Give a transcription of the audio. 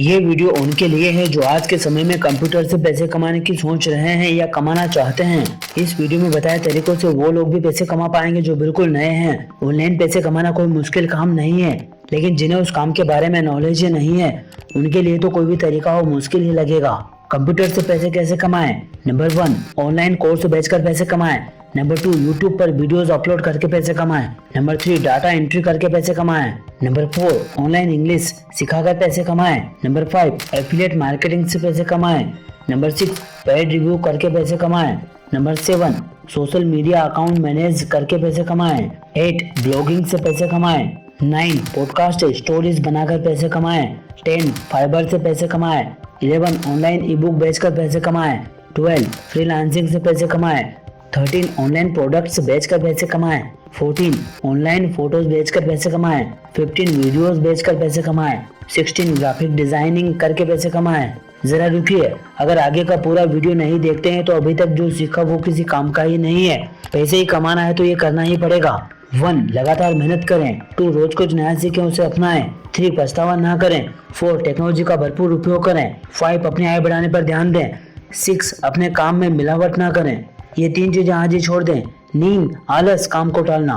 ये वीडियो उनके लिए है जो आज के समय में कंप्यूटर से पैसे कमाने की सोच रहे हैं या कमाना चाहते हैं। इस वीडियो में बताए तरीकों से वो लोग भी पैसे कमा पाएंगे जो बिल्कुल नए हैं। ऑनलाइन पैसे कमाना कोई मुश्किल काम नहीं है, लेकिन जिन्हें उस काम के बारे में नॉलेज ही नहीं है उनके लिए तो कोई भी तरीका हो मुश्किल ही लगेगा। कंप्यूटर से पैसे कैसे कमाएं? नंबर 1, ऑनलाइन कोर्स बेचकर पैसे कमाएं। नंबर 2, यूट्यूब पर वीडियोस अपलोड करके पैसे कमाएं। नंबर 3, डाटा एंट्री करके पैसे कमाएं। नंबर 4, ऑनलाइन इंग्लिश सिखाकर पैसे कमाएं। नंबर 5, एफिलिएट मार्केटिंग से पैसे कमाएं। नंबर 6, पेड रिव्यू करके पैसे कमाएं। Number 7, social media account manage करके पैसे कमाएं। 8, ब्लॉगिंग से पैसे कमाएं। 9, पॉडकास्ट स्टोरीज बनाकर पैसे कमाएं। 10, फाइबर से पैसे कमाएं। 11, ऑनलाइन ई बुक बेचकर पैसे कमाएं। 12, फ्रीलांसिंग से पैसे कमाएं। 13, ऑनलाइन प्रोडक्ट्स बेचकर पैसे कमाएं। 14, ऑनलाइन फोटोज बेचकर पैसे कमाएं। 15, वीडियोस बेचकर पैसे कमाएं। 16, ग्राफिक डिजाइनिंग करके पैसे कमाएं। जरा रुकिए, अगर आगे का पूरा वीडियो नहीं देखते हैं तो अभी तक जो सीखा वो किसी काम का ही नहीं है। पैसे ही कमाना है तो ये करना ही पड़ेगा। 1, लगातार मेहनत करें। 2, रोज कुछ नया सीखें, उसे अपनाएं। 3, पछतावा ना करें। 4, टेक्नोलॉजी का भरपूर उपयोग करें। 5, अपनी आय बढ़ाने पर ध्यान दें। 6, अपने काम में मिलावट ना करें। ये 3 चीजें आज ही छोड़ दें। नींद, आलस, काम को टालना।